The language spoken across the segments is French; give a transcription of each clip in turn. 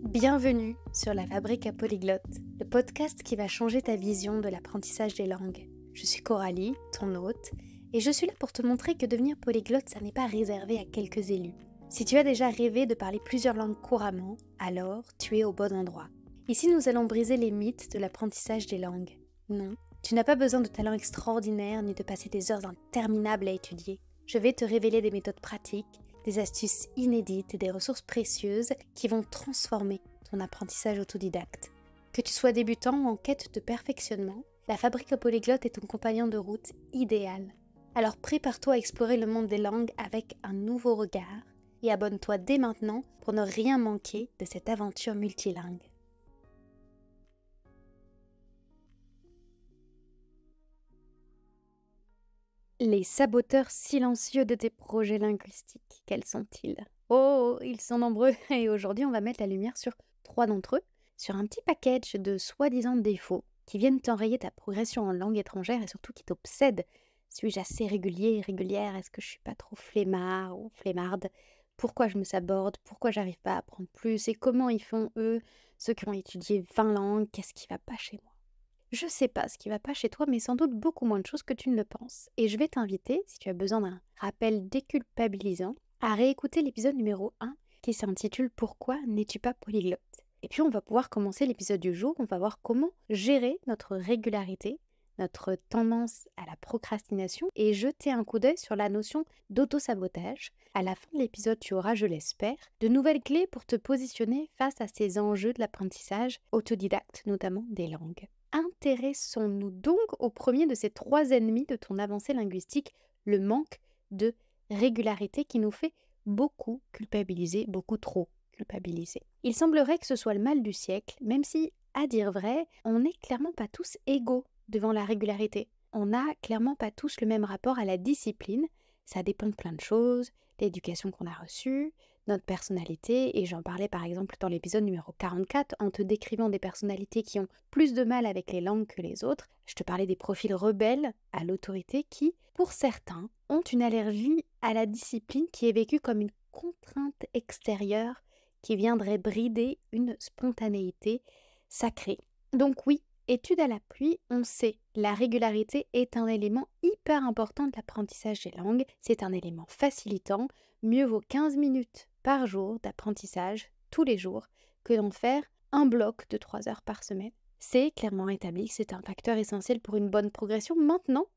Bienvenue sur La Fabrique à Polyglotte, le podcast qui va changer ta vision de l'apprentissage des langues. Je suis Coralie, ton hôte, et je suis là pour te montrer que devenir polyglotte, ça n'est pas réservé à quelques élus. Si tu as déjà rêvé de parler plusieurs langues couramment, alors tu es au bon endroit. Ici, nous allons briser les mythes de l'apprentissage des langues. Non, tu n'as pas besoin de talent extraordinaire ni de passer des heures interminables à étudier. Je vais te révéler des méthodes pratiques, des astuces inédites et des ressources précieuses qui vont transformer ton apprentissage autodidacte. Que tu sois débutant ou en quête de perfectionnement, la Fabrique à Polyglotte est ton compagnon de route idéal. Alors prépare-toi à explorer le monde des langues avec un nouveau regard et abonne-toi dès maintenant pour ne rien manquer de cette aventure multilingue. Les saboteurs silencieux de tes projets linguistiques, quels sont-ils? Oh, ils sont nombreux et aujourd'hui on va mettre la lumière sur 3 d'entre eux, sur un petit package de soi-disant défauts qui viennent t'enrayer ta progression en langue étrangère et surtout qui t'obsèdent. Suis-je assez régulier et régulière? Est-ce que je suis pas trop flemmard ou flemmarde? Pourquoi je me saborde? Pourquoi j'arrive pas à apprendre plus? Et comment ils font eux, ceux qui ont étudié 20 langues? Qu'est-ce qui va pas chez moi? Je sais pas ce qui va pas chez toi, mais sans doute beaucoup moins de choses que tu ne le penses. Et je vais t'inviter, si tu as besoin d'un rappel déculpabilisant, à réécouter l'épisode numéro 1 qui s'intitule Pourquoi n'es-tu pas polyglotte? Et puis on va pouvoir commencer l'épisode du jour, on va voir comment gérer notre régularité, notre tendance à la procrastination et jeter un coup d'œil sur la notion d'auto-sabotage. À la fin de l'épisode, tu auras, je l'espère, de nouvelles clés pour te positionner face à ces enjeux de l'apprentissage autodidacte, notamment des langues. Intéressons-nous donc au premier de ces 3 ennemis de ton avancée linguistique, le manque de régularité qui nous fait beaucoup culpabiliser, beaucoup trop culpabiliser. Il semblerait que ce soit le mal du siècle, même si, à dire vrai, on n'est clairement pas tous égaux devant la régularité. On n'a clairement pas tous le même rapport à la discipline, ça dépend de plein de choses, l'éducation qu'on a reçue, notre personnalité, et j'en parlais par exemple dans l'épisode numéro 44 en te décrivant des personnalités qui ont plus de mal avec les langues que les autres. Je te parlais des profils rebelles à l'autorité qui, pour certains, ont une allergie à la discipline qui est vécue comme une contrainte extérieure qui viendrait brider une spontanéité sacrée. Donc oui, étude à l'appui, on sait, la régularité est un élément hyper important de l'apprentissage des langues, c'est un élément facilitant, mieux vaut 15 minutes par jour d'apprentissage tous les jours que d'en faire un bloc de 3 heures par semaine. C'est clairement établi que c'est un facteur essentiel pour une bonne progression. Maintenant,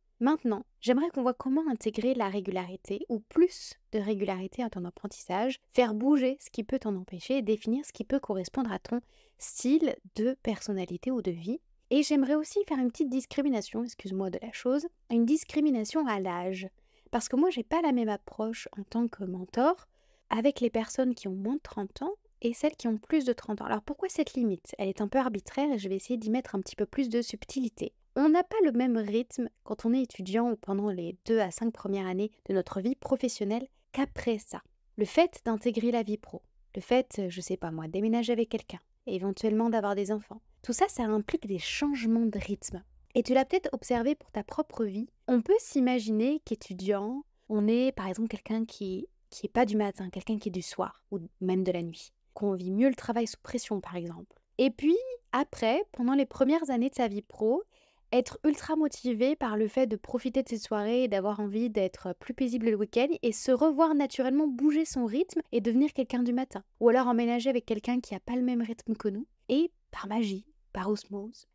j'aimerais qu'on voit comment intégrer la régularité ou plus de régularité à ton apprentissage, faire bouger ce qui peut t'en empêcher et définir ce qui peut correspondre à ton style de personnalité ou de vie. Et j'aimerais aussi faire une petite discrimination, excuse-moi de la chose, une discrimination à l'âge. Parce que moi, j'ai pas la même approche en tant que mentor avec les personnes qui ont moins de 30 ans et celles qui ont plus de 30 ans. Alors pourquoi cette limite? Elle est un peu arbitraire et je vais essayer d'y mettre un petit peu plus de subtilité. On n'a pas le même rythme quand on est étudiant ou pendant les 2 à 5 premières années de notre vie professionnelle qu'après ça. Le fait d'intégrer la vie pro, le fait, je sais pas moi, déménager avec quelqu'un, et éventuellement d'avoir des enfants, tout ça, ça implique des changements de rythme. Et tu l'as peut-être observé pour ta propre vie. On peut s'imaginer qu'étudiant, on est par exemple quelqu'un qui est pas du matin, quelqu'un qui est du soir ou même de la nuit, qu'on vit mieux le travail sous pression par exemple. Et puis après, pendant les premières années de sa vie pro, être ultra motivé par le fait de profiter de ses soirées et d'avoir envie d'être plus paisible le week-end et se revoir naturellement bouger son rythme et devenir quelqu'un du matin. Ou alors emménager avec quelqu'un qui n'a pas le même rythme que nous et par magie, par osmose,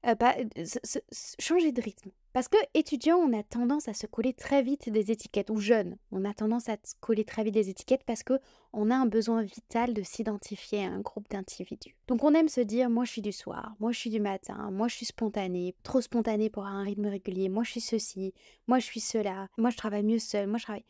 changer de rythme. Parce que étudiant, on a tendance à se coller très vite des étiquettes, ou jeune, on a tendance à se coller très vite des étiquettes parce que on a un besoin vital de s'identifier à un groupe d'individus. Donc on aime se dire, moi je suis du soir, moi je suis du matin, moi je suis spontanée, trop spontanée pour avoir un rythme régulier, moi je suis ceci, moi je suis cela, moi je travaille mieux seule, moi je travaille...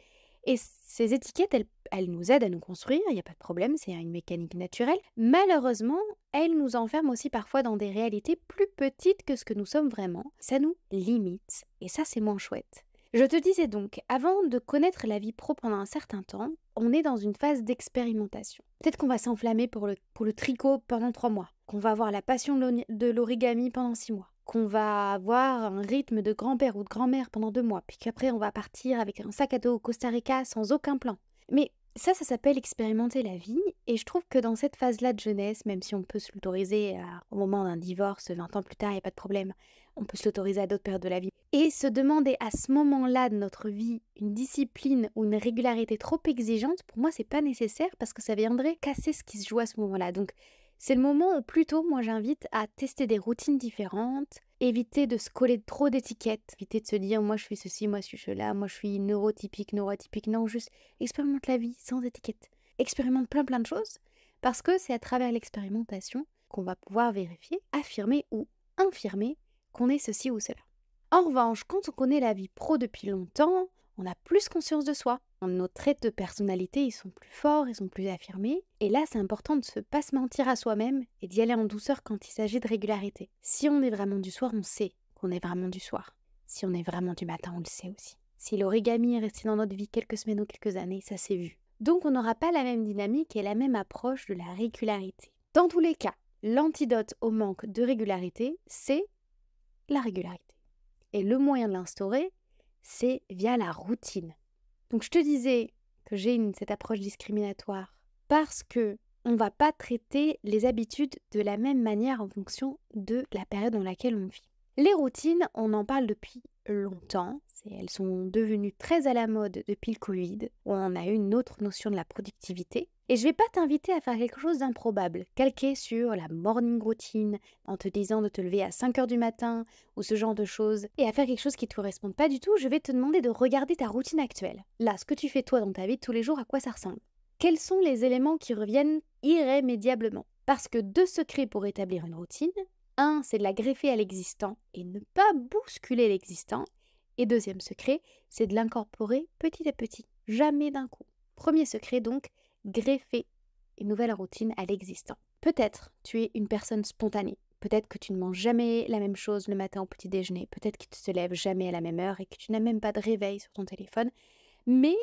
Et ces étiquettes, elles nous aident à nous construire, il n'y a pas de problème, c'est une mécanique naturelle. Malheureusement, elles nous enferment aussi parfois dans des réalités plus petites que ce que nous sommes vraiment. Ça nous limite, et ça c'est moins chouette. Je te disais donc, avant de connaître la vie pro pendant un certain temps, on est dans une phase d'expérimentation. Peut-être qu'on va s'enflammer pour le tricot pendant 3 mois, qu'on va avoir la passion de l'origami pendant 6 mois, qu'on va avoir un rythme de grand-père ou de grand-mère pendant 2 mois, puis qu'après on va partir avec un sac à dos au Costa Rica sans aucun plan. Mais Ça s'appelle expérimenter la vie et je trouve que dans cette phase-là de jeunesse, même si on peut se l'autoriser au moment d'un divorce, 20 ans plus tard, il y a pas de problème, on peut se l'autoriser à d'autres périodes de la vie et se demander à ce moment-là de notre vie une discipline ou une régularité trop exigeante, pour moi, c'est pas nécessaire parce que ça viendrait casser ce qui se joue à ce moment-là. Donc, c'est le moment où plutôt, moi, j'invite à tester des routines différentes, éviter de se coller trop d'étiquettes, éviter de se dire moi je suis ceci, moi je suis cela, moi je suis neurotypique, neuroatypique. Non, juste expérimente la vie sans étiquette. Expérimente plein de choses parce que c'est à travers l'expérimentation qu'on va pouvoir vérifier, affirmer ou infirmer qu'on est ceci ou cela. En revanche, quand on connaît la vie pro depuis longtemps, on a plus conscience de soi. Nos traits de personnalité, ils sont plus forts, ils sont plus affirmés. Et là, c'est important de ne pas se mentir à soi-même et d'y aller en douceur quand il s'agit de régularité. Si on est vraiment du soir, on sait qu'on est vraiment du soir. Si on est vraiment du matin, on le sait aussi. Si l'origami est resté dans notre vie quelques semaines ou quelques années, ça s'est vu. Donc on n'aura pas la même dynamique et la même approche de la régularité. Dans tous les cas, l'antidote au manque de régularité, c'est la régularité. Et le moyen de l'instaurer, c'est via la routine. Donc je te disais que j'ai cette approche discriminatoire parce que on ne va pas traiter les habitudes de la même manière en fonction de la période dans laquelle on vit. Les routines, on en parle depuis longtemps. Elles sont devenues très à la mode depuis le Covid, où on a eu une autre notion de la productivité. Et je ne vais pas t'inviter à faire quelque chose d'improbable, calqué sur la morning routine, en te disant de te lever à 5 heures du matin, ou ce genre de choses, et à faire quelque chose qui ne te corresponde pas du tout. Je vais te demander de regarder ta routine actuelle. Là, ce que tu fais toi dans ta vie de tous les jours, à quoi ça ressemble? Quels sont les éléments qui reviennent irrémédiablement? Parce que deux secrets pour établir une routine: un, c'est de la greffer à l'existant et ne pas bousculer l'existant. Et deuxième secret, c'est de l'incorporer petit à petit, jamais d'un coup. Premier secret donc, greffer une nouvelle routine à l'existant. Peut-être tu es une personne spontanée. Peut-être que tu ne manges jamais la même chose le matin au petit déjeuner. Peut-être que tu te lèves jamais à la même heure et que tu n'as même pas de réveil sur ton téléphone. Mais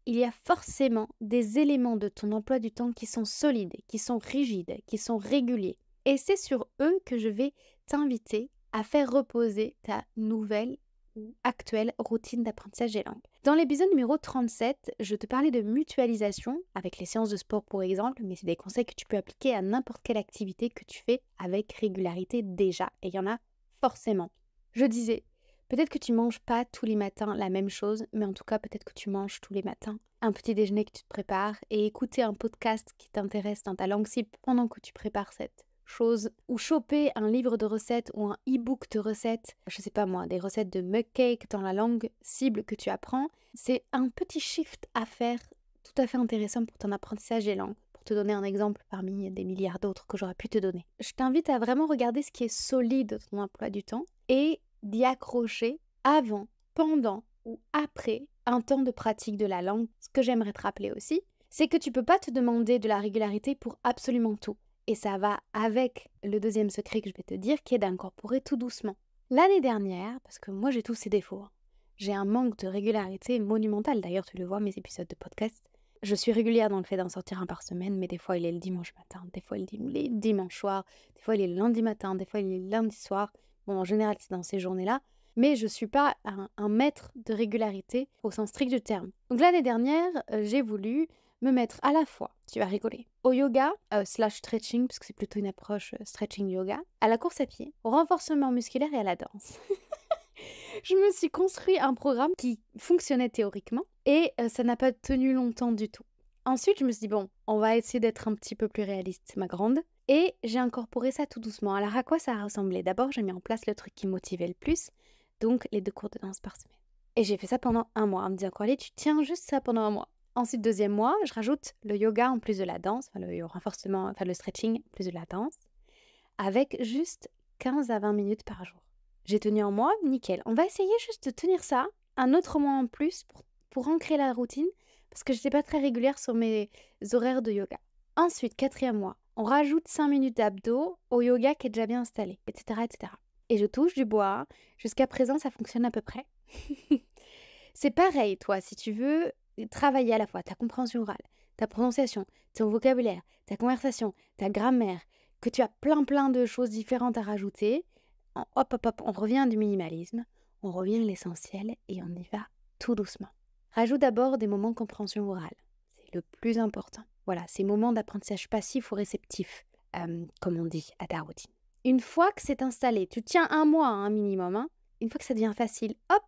il y a forcément des éléments de ton emploi du temps qui sont solides, qui sont rigides, qui sont réguliers. Et c'est sur eux que je vais t'inviter à faire reposer ta nouvelle ou actuelle routine d'apprentissage des langues. Dans l'épisode numéro 37, je te parlais de mutualisation avec les séances de sport pour exemple, mais c'est des conseils que tu peux appliquer à n'importe quelle activité que tu fais avec régularité déjà, et il y en a forcément. Je disais, peut-être que tu manges pas tous les matins la même chose, mais en tout cas peut-être que tu manges tous les matins un petit déjeuner que tu te prépares et écouter un podcast qui t'intéresse dans ta langue cible pendant que tu prépares cette chose, ou choper un livre de recettes ou un e-book de recettes, je sais pas moi, des recettes de mug cake dans la langue cible que tu apprends, c'est un petit shift à faire tout à fait intéressant pour ton apprentissage des langues. Pour te donner un exemple parmi des milliards d'autres que j'aurais pu te donner. Je t'invite à vraiment regarder ce qui est solide de ton emploi du temps et d'y accrocher avant, pendant ou après un temps de pratique de la langue. Ce que j'aimerais te rappeler aussi, c'est que tu peux pas te demander de la régularité pour absolument tout. Et ça va avec le deuxième secret que je vais te dire, qui est d'incorporer tout doucement. L'année dernière, parce que moi j'ai tous ces défauts, j'ai un manque de régularité monumental, d'ailleurs tu le vois mes épisodes de podcast. Je suis régulière dans le fait d'en sortir un par semaine, mais des fois il est le dimanche matin, des fois il est le dimanche soir, des fois il est le lundi matin, des fois il est le lundi soir. Bon, en général c'est dans ces journées-là, mais je ne suis pas un maître de régularité au sens strict du terme. Donc l'année dernière, j'ai voulu me mettre à la fois, tu vas rigoler, au yoga slash stretching, parce que c'est plutôt une approche stretching yoga, à la course à pied, au renforcement musculaire et à la danse. Je me suis construit un programme qui fonctionnait théoriquement et ça n'a pas tenu longtemps du tout. Ensuite, je me suis dit, bon, on va essayer d'être un petit peu plus réaliste, ma grande. Et j'ai incorporé ça tout doucement. Alors, à quoi ça a ressemblé? D'abord, j'ai mis en place le truc qui me motivait le plus, donc les 2 cours de danse par semaine. Et j'ai fait ça pendant un mois, en me disant, Coralie, tu tiens juste ça pendant un mois. Ensuite, deuxième mois, je rajoute le yoga en plus de la danse, enfin, le renforcement, enfin le stretching en plus de la danse, avec juste 15 à 20 minutes par jour. J'ai tenu un mois, nickel. On va essayer juste de tenir ça, un autre mois en plus pour ancrer la routine, parce que je n'étais pas très régulière sur mes horaires de yoga. Ensuite, quatrième mois, on rajoute 5 minutes d'abdos au yoga qui est déjà bien installé, etc., etc. Et je touche du bois. Jusqu'à présent, ça fonctionne à peu près. C'est pareil, toi, si tu veux travailler à la fois ta compréhension orale, ta prononciation, ton vocabulaire, ta conversation, ta grammaire, que tu as plein de choses différentes à rajouter, hop, on revient du minimalisme, on revient à l'essentiel et on y va tout doucement. Rajoute d'abord des moments de compréhension orale. C'est le plus important. Voilà, ces moments d'apprentissage passif ou réceptif, comme on dit à ta routine. Une fois que c'est installé, tu tiens un mois un minimum, hein, une fois que ça devient facile, hop,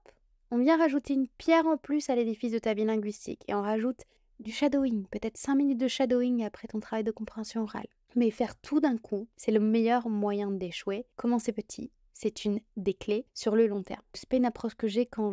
on vient rajouter une pierre en plus à l'édifice de ta vie linguistique et on rajoute du shadowing, peut-être 5 minutes de shadowing après ton travail de compréhension orale. Mais faire tout d'un coup, c'est le meilleur moyen d'échouer. Commencer petit, c'est une des clés sur le long terme. C'est pas une approche que j'ai quand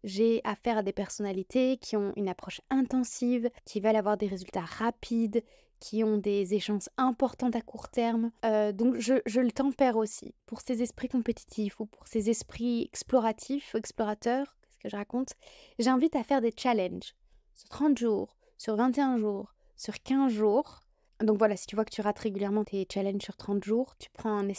j'ai affaire à des personnalités qui ont une approche intensive, qui veulent avoir des résultats rapides, qui ont des échéances importantes à court terme. Donc je le tempère aussi. Pour ces esprits compétitifs ou pour ces esprits exploratifs, explorateurs, qu'est-ce que je raconte? J'invite à faire des challenges sur 30 jours, sur 21 jours, sur 15 jours. Donc voilà, si tu vois que tu rates régulièrement tes challenges sur 30 jours, tu prends une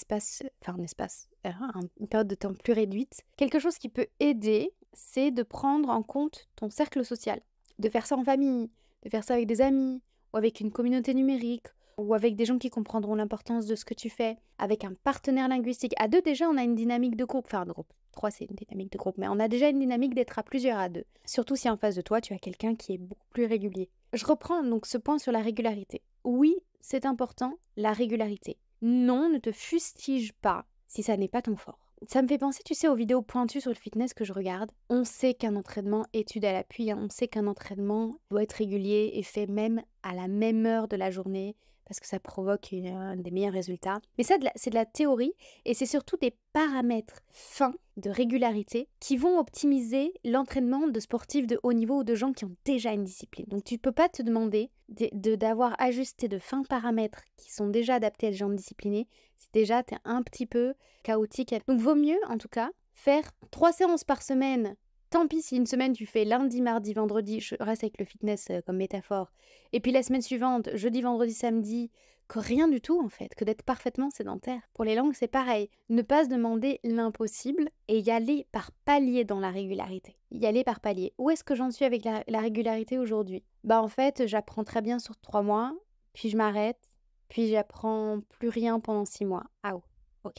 période de temps plus réduite. Quelque chose qui peut aider, c'est de prendre en compte ton cercle social. De faire ça en famille, de faire ça avec des amis, ou avec une communauté numérique, ou avec des gens qui comprendront l'importance de ce que tu fais, avec un partenaire linguistique. À deux, déjà, on a une dynamique de groupe, enfin de groupe. 3, c'est une dynamique de groupe, mais on a déjà une dynamique d'être à plusieurs à deux. Surtout si en face de toi, tu as quelqu'un qui est beaucoup plus régulier. Je reprends donc ce point sur la régularité. Oui, c'est important, la régularité. Non, ne te fustige pas si ça n'est pas ton fort. Ça me fait penser, tu sais, aux vidéos pointues sur le fitness que je regarde. On sait qu'un entraînement, étude à l'appui, on sait qu'un entraînement doit être régulier et fait même à la même heure de la journée parce que ça provoque des meilleurs résultats. Mais ça, c'est de la théorie et c'est surtout des paramètres fins de régularité qui vont optimiser l'entraînement de sportifs de haut niveau ou de gens qui ont déjà une discipline. Donc tu ne peux pas te demander d'avoir ajusté de fins paramètres qui sont déjà adaptés à des gens disciplinés si déjà tu es un petit peu chaotique. Donc vaut mieux en tout cas faire 3 séances par semaine. Tant pis si une semaine tu fais lundi, mardi, vendredi, je reste avec le fitness comme métaphore, et puis la semaine suivante, jeudi, vendredi, samedi, que rien du tout en fait, que d'être parfaitement sédentaire. Pour les langues c'est pareil, ne pas se demander l'impossible et y aller par palier dans la régularité. Y aller par palier. Où est-ce que j'en suis avec la régularité aujourd'hui? En fait j'apprends très bien sur 3 mois, puis je m'arrête, puis j'apprends plus rien pendant 6 mois. Ah oh, ok.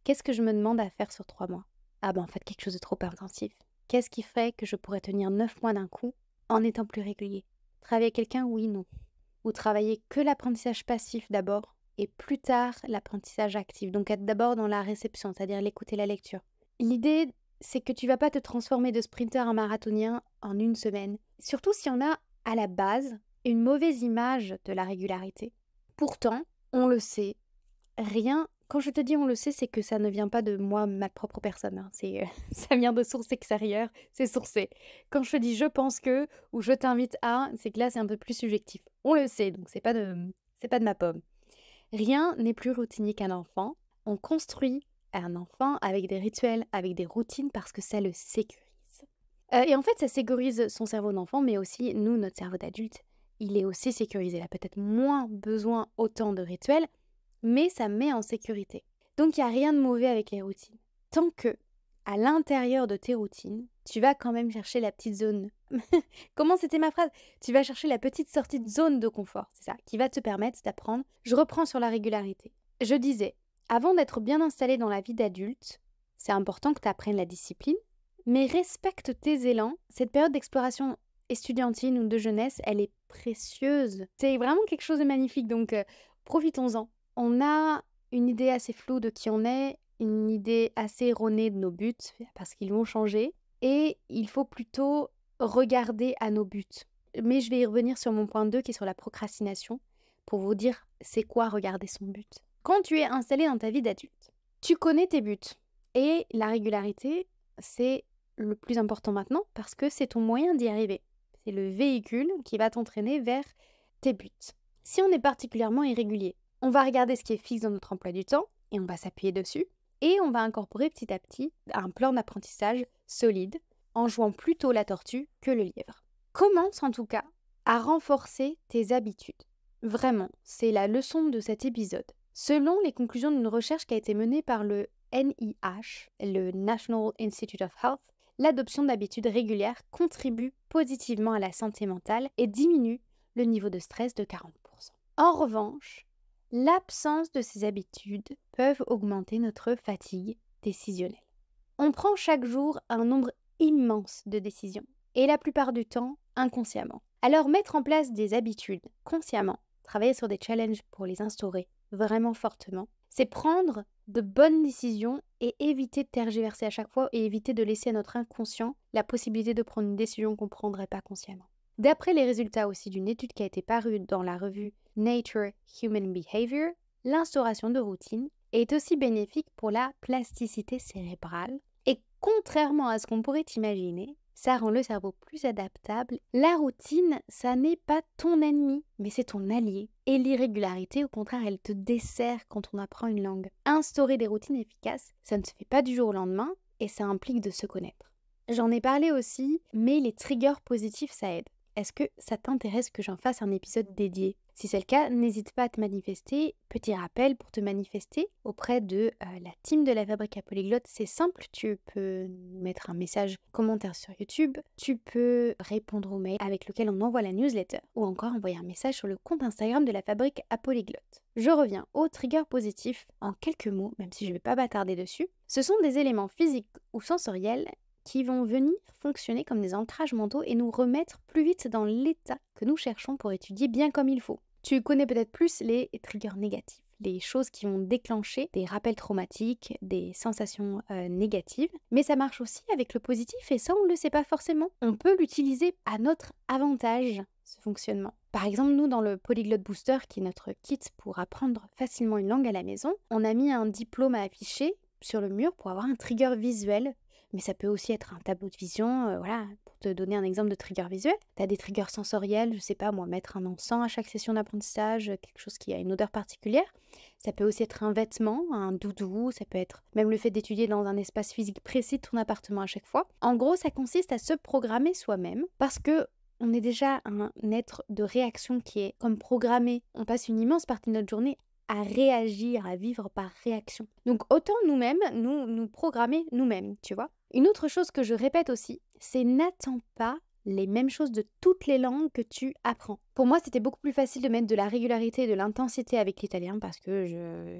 Qu'est-ce que je me demande à faire sur 3 mois? En fait quelque chose de trop intensif. Qu'est-ce qui ferait que je pourrais tenir 9 mois d'un coup en étant plus régulier? Travailler avec quelqu'un, oui, non. Ou travailler que l'apprentissage passif d'abord et plus tard l'apprentissage actif. Donc être d'abord dans la réception, c'est-à-dire l'écoute et la lecture. L'idée, c'est que tu vas pas te transformer de sprinter en marathonien en une semaine. Surtout si on a à la base une mauvaise image de la régularité. Pourtant, on le sait, rien. Quand je te dis on le sait, c'est que ça ne vient pas de moi, ma propre personne. Hein. Ça vient de sources extérieures, c'est sourcé. Quand je te dis je pense que ou je t'invite à, c'est que là c'est un peu plus subjectif. On le sait, donc c'est pas de ma pomme. Rien n'est plus routinier qu'un enfant. On construit un enfant avec des rituels, avec des routines parce que ça le sécurise. Et en fait, ça sécurise son cerveau d'enfant, mais aussi nous, notre cerveau d'adulte. Il est aussi sécurisé. Il a peut-être moins besoin autant de rituels, mais ça met en sécurité. Donc il n'y a rien de mauvais avec les routines. Tant que, à l'intérieur de tes routines, tu vas quand même chercher la petite zone. Comment c'était ma phrase? Tu vas chercher la petite sortie de zone de confort, c'est ça, qui va te permettre d'apprendre. Je reprends sur la régularité. Je disais, avant d'être bien installé dans la vie d'adulte, c'est important que tu apprennes la discipline, mais respecte tes élans. Cette période d'exploration estudiantine ou de jeunesse, elle est précieuse. C'est vraiment quelque chose de magnifique, donc profitons-en. On a une idée assez floue de qui on est, une idée assez erronée de nos buts, parce qu'ils vont changer, et il faut plutôt regarder à nos buts. Mais je vais y revenir sur mon point 2 qui est sur la procrastination, pour vous dire c'est quoi regarder son but. Quand tu es installé dans ta vie d'adulte, tu connais tes buts, et la régularité, c'est le plus important maintenant, parce que c'est ton moyen d'y arriver. C'est le véhicule qui va t'entraîner vers tes buts. Si on est particulièrement irrégulier, on va regarder ce qui est fixe dans notre emploi du temps et on va s'appuyer dessus. Et on va incorporer petit à petit un plan d'apprentissage solide en jouant plutôt la tortue que le lièvre. Commence en tout cas à renforcer tes habitudes. Vraiment, c'est la leçon de cet épisode. Selon les conclusions d'une recherche qui a été menée par le NIH, le National Institute of Health, l'adoption d'habitudes régulières contribue positivement à la santé mentale et diminue le niveau de stress de 40%. En revanche, l'absence de ces habitudes peuvent augmenter notre fatigue décisionnelle. On prend chaque jour un nombre immense de décisions, et la plupart du temps inconsciemment. Alors mettre en place des habitudes consciemment, travailler sur des challenges pour les instaurer vraiment fortement, c'est prendre de bonnes décisions et éviter de tergiverser à chaque fois et éviter de laisser à notre inconscient la possibilité de prendre une décision qu'on ne prendrait pas consciemment. D'après les résultats aussi d'une étude qui a été parue dans la revue Nature Human Behavior, l'instauration de routines est aussi bénéfique pour la plasticité cérébrale et contrairement à ce qu'on pourrait imaginer, ça rend le cerveau plus adaptable. La routine, ça n'est pas ton ennemi, mais c'est ton allié. Et l'irrégularité, au contraire, elle te dessert quand on apprend une langue. Instaurer des routines efficaces, ça ne se fait pas du jour au lendemain et ça implique de se connaître. J'en ai parlé aussi, mais les triggers positifs, ça aide. Est-ce que ça t'intéresse que j'en fasse un épisode dédié? Si c'est le cas, n'hésite pas à te manifester. Petit rappel pour te manifester auprès de la team de la Fabrique à Polyglotte, c'est simple, tu peux mettre un message commentaire sur YouTube, tu peux répondre au mail avec lequel on envoie la newsletter ou encore envoyer un message sur le compte Instagram de la Fabrique à Polyglotte. Je reviens au trigger positif en quelques mots, même si je ne vais pas m'attarder dessus. Ce sont des éléments physiques ou sensoriels qui vont venir fonctionner comme des ancrages mentaux et nous remettre plus vite dans l'état que nous cherchons pour étudier bien comme il faut. Tu connais peut-être plus les triggers négatifs, les choses qui vont déclencher des rappels traumatiques, des sensations négatives, mais ça marche aussi avec le positif et ça on ne le sait pas forcément. On peut l'utiliser à notre avantage, ce fonctionnement. Par exemple, nous dans le Polyglot Booster, qui est notre kit pour apprendre facilement une langue à la maison, on a mis un diplôme à afficher sur le mur pour avoir un trigger visuel. Mais ça peut aussi être un tableau de vision, voilà, pour te donner un exemple de trigger visuel. Tu as des triggers sensoriels, je sais pas moi, mettre un encens à chaque session d'apprentissage, quelque chose qui a une odeur particulière. Ça peut aussi être un vêtement, un doudou, ça peut être même le fait d'étudier dans un espace physique précis de ton appartement à chaque fois. En gros, ça consiste à se programmer soi-même parce que on est déjà un être de réaction qui est comme programmé. On passe une immense partie de notre journée à réagir, à vivre par réaction. Donc autant nous-mêmes, nous programmer nous-mêmes, tu vois. Une autre chose que je répète aussi, c'est n'attends pas les mêmes choses de toutes les langues que tu apprends. Pour moi, c'était beaucoup plus facile de mettre de la régularité et de l'intensité avec l'italien parce que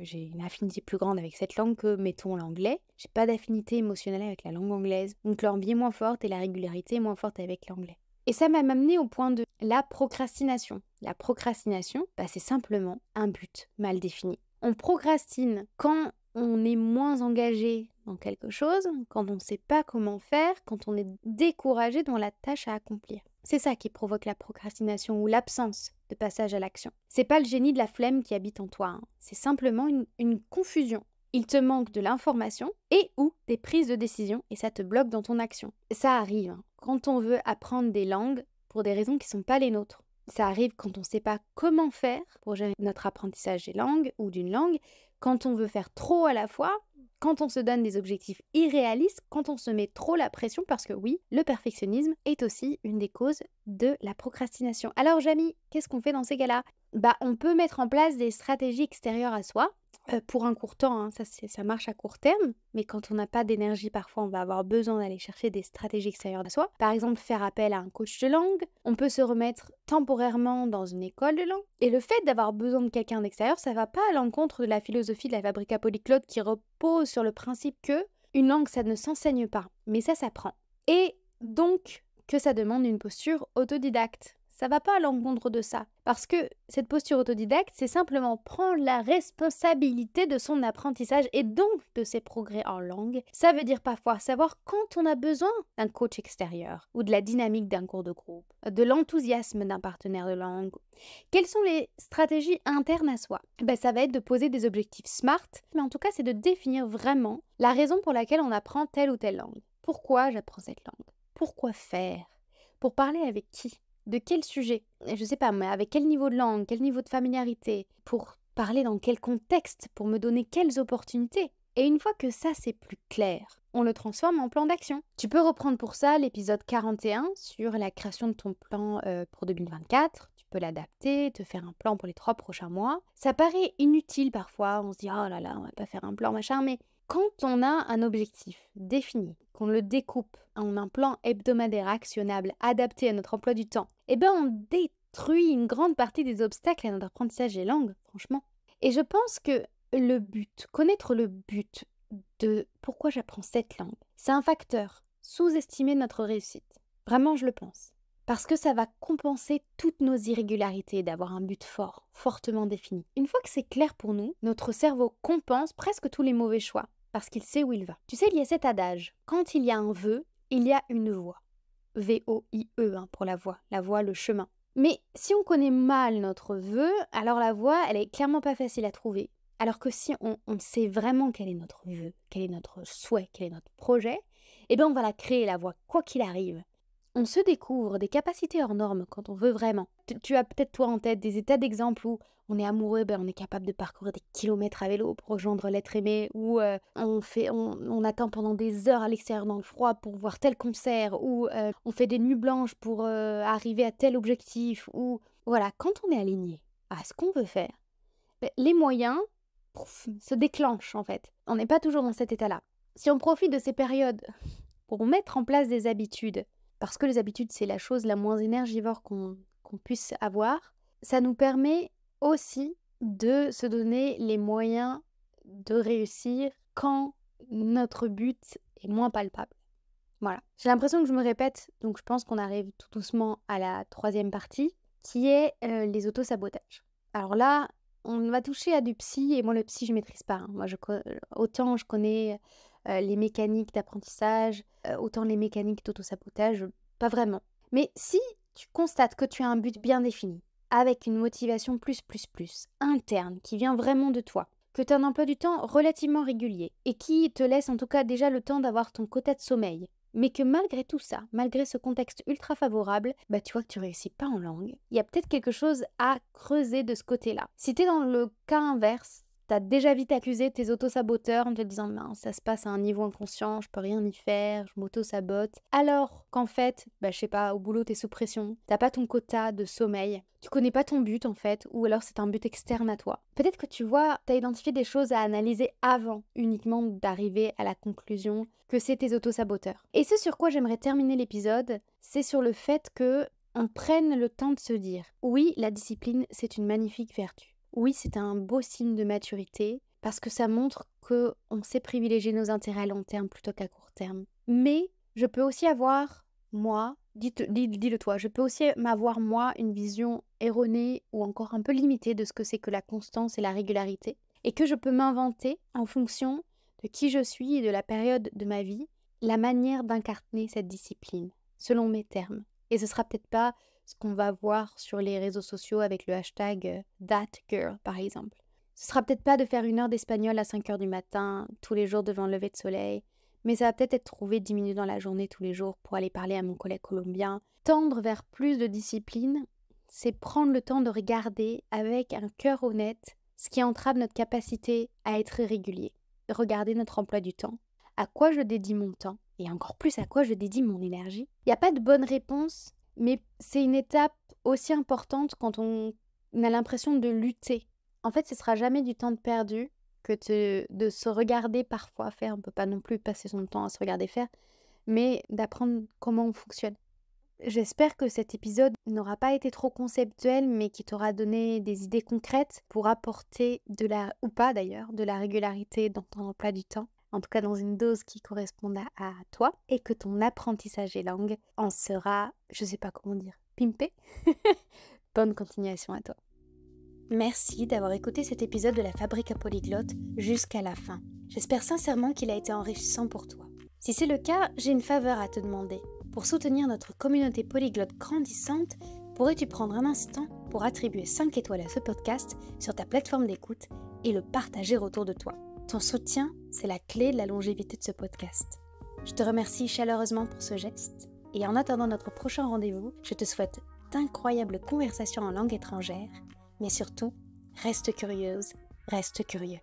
j'ai une affinité plus grande avec cette langue que, mettons, l'anglais. J'ai pas d'affinité émotionnelle avec la langue anglaise. Donc l'envie est moins forte et la régularité est moins forte avec l'anglais. Et ça m'a amené au point de la procrastination. La procrastination, c'est simplement un but mal défini. On procrastine quand on est moins engagé dans quelque chose, quand on ne sait pas comment faire, quand on est découragé dans la tâche à accomplir. C'est ça qui provoque la procrastination ou l'absence de passage à l'action. C'est pas le génie de la flemme qui habite en toi, c'est simplement une confusion. Il te manque de l'information et ou des prises de décision et ça te bloque dans ton action. Ça arrive quand on veut apprendre des langues pour des raisons qui ne sont pas les nôtres. Ça arrive quand on ne sait pas comment faire pour gérer notre apprentissage des langues ou d'une langue, quand on veut faire trop à la fois, quand on se donne des objectifs irréalistes, quand on se met trop la pression, parce que oui, le perfectionnisme est aussi une des causes de la procrastination. Alors Jamy, qu'est-ce qu'on fait dans ces cas-là? On peut mettre en place des stratégies extérieures à soi, pour un court temps, ça marche à court terme, mais quand on n'a pas d'énergie, parfois on va avoir besoin d'aller chercher des stratégies extérieures à soi. Par exemple, faire appel à un coach de langue, on peut se remettre temporairement dans une école de langue. Et le fait d'avoir besoin de quelqu'un d'extérieur, ça va pas à l'encontre de la philosophie de la Fabrique à Polyglotte qui repose sur le principe que une langue, ça ne s'enseigne pas, mais ça s'apprend. Et donc que ça demande une posture autodidacte. Ça va pas à l'encontre de ça. Parce que cette posture autodidacte, c'est simplement prendre la responsabilité de son apprentissage et donc de ses progrès en langue. Ça veut dire parfois savoir quand on a besoin d'un coach extérieur ou de la dynamique d'un cours de groupe, de l'enthousiasme d'un partenaire de langue. Quelles sont les stratégies internes à soi? Ça va être de poser des objectifs SMART, mais en tout cas, c'est de définir vraiment la raison pour laquelle on apprend telle ou telle langue. Pourquoi j'apprends cette langue? Pourquoi faire? Pour parler avec qui? De quel sujet? Je sais pas, mais avec quel niveau de langue, quel niveau de familiarité? Pour parler dans quel contexte? Pour me donner quelles opportunités? Et une fois que ça c'est plus clair, on le transforme en plan d'action. Tu peux reprendre pour ça l'épisode 41 sur la création de ton plan pour 2024. Tu peux l'adapter, te faire un plan pour les 3 prochains mois. Ça paraît inutile parfois, on se dit « Oh là là, on va pas faire un plan, machin », mais quand on a un objectif défini, qu'on le découpe en un plan hebdomadaire actionnable, adapté à notre emploi du temps, on détruit une grande partie des obstacles à notre apprentissage des langues, franchement. Et je pense que connaître le but de pourquoi j'apprends cette langue, c'est un facteur sous-estimé de notre réussite. Vraiment, je le pense. Parce que ça va compenser toutes nos irrégularités d'avoir un but fort, fortement défini. Une fois que c'est clair pour nous, notre cerveau compense presque tous les mauvais choix, parce qu'il sait où il va. Tu sais, il y a cet adage, quand il y a un vœu, il y a une voie. V-O-I-E pour la voie, le chemin. Mais si on connaît mal notre vœu, alors la voie, elle est clairement pas facile à trouver. Alors que si on sait vraiment quel est notre vœu, quel est notre souhait, quel est notre projet, eh bien on va la créer, la voie, quoi qu'il arrive. On se découvre des capacités hors normes quand on veut vraiment. Tu as peut-être toi en tête des états d'exemple où on est amoureux, on est capable de parcourir des kilomètres à vélo pour rejoindre l'être aimé, ou on attend pendant des heures à l'extérieur dans le froid pour voir tel concert, ou on fait des nuits blanches pour arriver à tel objectif, ou voilà, quand on est aligné à ce qu'on veut faire, les moyens se déclenchent en fait. On n'est pas toujours dans cet état-là. Si on profite de ces périodes pour mettre en place des habitudes, parce que les habitudes, c'est la chose la moins énergivore qu'on puisse avoir, ça nous permet aussi de se donner les moyens de réussir quand notre but est moins palpable. Voilà. J'ai l'impression que je me répète, donc je pense qu'on arrive tout doucement à la troisième partie, qui est les autosabotages. Alors là, on va toucher à du psy, et moi le psy, je maîtrise pas. Moi, autant je connais les mécaniques d'apprentissage, autant les mécaniques d'autosabotage, pas vraiment. Mais si tu constates que tu as un but bien défini, avec une motivation plus, interne, qui vient vraiment de toi, que tu as un emploi du temps relativement régulier, et qui te laisse en tout cas déjà le temps d'avoir ton quota de sommeil, mais que malgré tout ça, malgré ce contexte ultra favorable, tu vois que tu réussis pas en langue, il y a peut-être quelque chose à creuser de ce côté-là. Si tu es dans le cas inverse, t'as déjà vite accusé tes autosaboteurs en te disant « ça se passe à un niveau inconscient, je peux rien y faire, je m'auto-sabote ». Alors qu'en fait, je sais pas, au boulot t'es sous pression, t'as pas ton quota de sommeil, tu connais pas ton but en fait, ou alors c'est un but externe à toi. Peut-être que tu vois, t'as identifié des choses à analyser avant uniquement d'arriver à la conclusion que c'est tes autosaboteurs. Et ce sur quoi j'aimerais terminer l'épisode, c'est sur le fait que on prenne le temps de se dire « oui, la discipline, c'est une magnifique vertu ». Oui, c'est un beau signe de maturité parce que ça montre qu'on sait privilégier nos intérêts à long terme plutôt qu'à court terme. Mais je peux aussi avoir, moi, dis-le toi, je peux aussi m'avoir, moi, une vision erronée ou encore un peu limitée de ce que c'est que la constance et la régularité, et que je peux m'inventer en fonction de qui je suis et de la période de ma vie, la manière d'incarner cette discipline, selon mes termes. Et ce sera peut-être pas ce qu'on va voir sur les réseaux sociaux avec le hashtag #ThatGirl par exemple. Ce sera peut-être pas de faire 1 heure d'espagnol à 5 heures du matin, tous les jours devant le lever de soleil, mais ça va peut-être être trouver 10 minutes dans la journée tous les jours pour aller parler à mon collègue colombien. Tendre vers plus de discipline, c'est prendre le temps de regarder avec un cœur honnête ce qui entrave notre capacité à être régulier. Regarder notre emploi du temps, à quoi je dédie mon temps, et encore plus à quoi je dédie mon énergie. Il n'y a pas de bonne réponse, mais c'est une étape aussi importante quand on a l'impression de lutter. En fait, ce sera jamais du temps de perdu que de se regarder parfois faire. On ne peut pas non plus passer son temps à se regarder faire, mais d'apprendre comment on fonctionne. J'espère que cet épisode n'aura pas été trop conceptuel, mais qui t'aura donné des idées concrètes pour apporter ou pas d'ailleurs, de la régularité dans ton emploi du temps. En tout cas dans une dose qui corresponde à toi, et que ton apprentissage des langues en sera, je sais pas comment dire, pimpé. Bonne continuation à toi. Merci d'avoir écouté cet épisode de la Fabrique à Polyglotte jusqu'à la fin. J'espère sincèrement qu'il a été enrichissant pour toi. Si c'est le cas, j'ai une faveur à te demander. Pour soutenir notre communauté polyglotte grandissante, pourrais-tu prendre un instant pour attribuer 5 étoiles à ce podcast sur ta plateforme d'écoute et le partager autour de toi? Ton soutien, c'est la clé de la longévité de ce podcast. Je te remercie chaleureusement pour ce geste, et en attendant notre prochain rendez-vous, je te souhaite d'incroyables conversations en langue étrangère, mais surtout, reste curieuse, reste curieux.